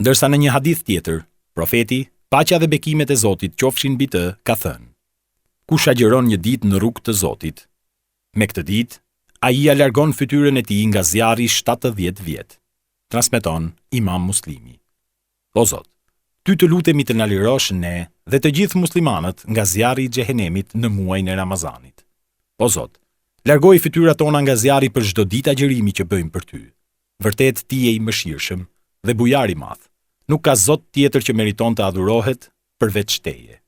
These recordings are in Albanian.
Ndërsa në një hadith tjetër, profeti, paqja dhe bekimet e Zotit qofshin mbi të, ka thënë: Kush agjeron një ditë në rrugt të Zotit, me këtë ditë, ai ia largon fytyrën e tij nga zjarri 70 vjet. Transmeton Imam Muslimi. O Zot, ty të lutemi të na lirosh ne dhe të gjithë muslimanët nga zjarri i xhehenemit në muajin e Ramazanit. O Zot, largoj fytyrat tona nga zjarri për çdo ditë agjërimi që bëjmë për ty. Vërtet ti je i mëshirshëm dhe bujar i madh. Nuk ka Zot tjetër që meriton të adhurohet përveç teje.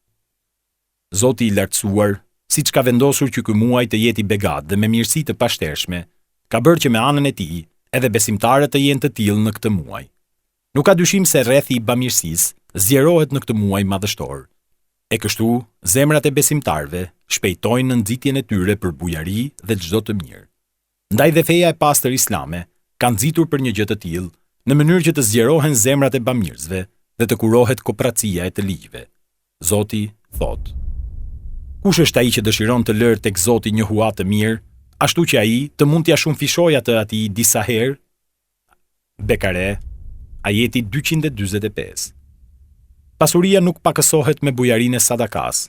Zoti i lartësuar, siç ka vendosur që ky muaj të jetë i begat dhe me mirësi të pashtershme, ka bërë që me anën e tij edhe besimtarët të jenë të tillë në këtë muaj. Nuk ka dyshim se rrethi i bamirësisë zgjerohet në këtë muaj madhështor. E kështu, zemrat e besimtarëve shpejtojnë në nxitjen e tyre për bujari dhe çdo të mirë. Ndaj dhe feja e pastër islame ka nxitur për një gjë të tillë, në mënyrë që të zgjerohen zemrat e bamirësve dhe të kurohet kooperacia e të ligjve. Zoti thotë: Kush është ai që dëshiron të lërë tek Zoti një hua të mirë, ashtu që ai të mund t'ia shumëfishojë atë atij disa herë? Bekare, ajeti 245. Pasuria nuk pakësohet me bujarinë e sadakas,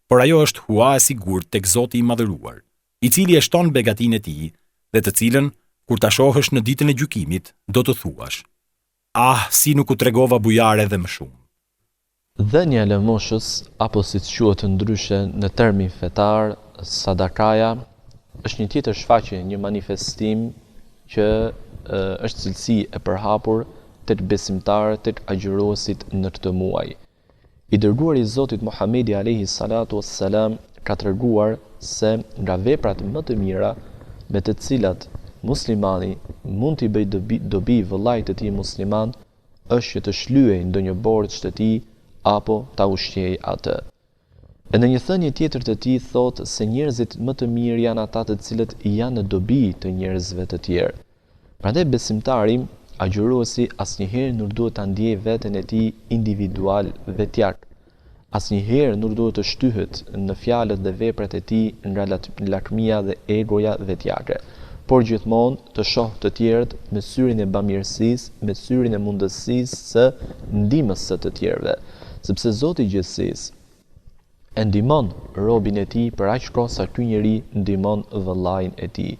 por ajo është hua e sigurt tek Zoti i madhëruar, i cili e shton begatinë e tij, dhe të cilën kur ta shohësh në ditën e gjykimit, do të thuash: Ah, si nuk u tregova bujare dhe më shumë. Dhënia e lëmoshës, apo siç quhet ndryshe në termin fetar, sadakaja, është një tjetër shfaqje, një manifestim që është cilësi e përhapur tek besimtarët, tek agjëruesit në këtë muaj. I dërguari i Zotit Muhamedi alayhi salatu wassalam ka treguar se nga veprat më të mira me të cilat muslimani mund t'i bëjë dobi vëllait të tij musliman është që të shlyejë ndonjë borxh të tij apo ta ushqejë atë. E në një thënie tjetër të tij thotë se njerëzit më të mirë janë ata të cilët janë në dobi të njerëzve të tjerë. Prandaj besimtari, agjëruesi, asnjëherë nuk duhet ta ndjejë veten e tij individual vetjak. Asnjëherë nuk duhet të shtyhet në fjalët dhe veprat e tij nga lakmia dhe egoja vetjake, por gjithmonë të shohë të tjerët me syrin e bamirësisë, me syrin e mundësisë së ndihmës së të tjerëve, sepse Zoti i gjithësisë e ndihmon robin e tij për aq kohë sa ky njeri ndihmon vëllain e tij.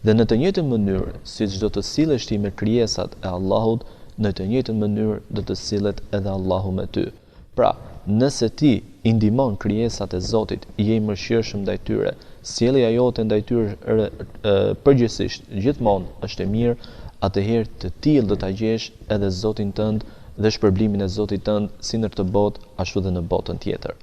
Dhe në të njëjtën mënyrë, siç do të sillesh ti me krijesat e Allahut, në të njëjtën mënyrë do të sillet edhe Allahu me ty. Pra, nëse ti i ndihmon krijesat e Zotit, je i mëshirshëm ndaj tyre, sjellja jote ndaj tyre përgjithsisht gjithmonë është e mirë, atëherë të tillë do ta gjesh edhe Zotin tënd dhe shpërblimin e Zotit tënd si në këtë botë ashtu dhe në botën tjetër.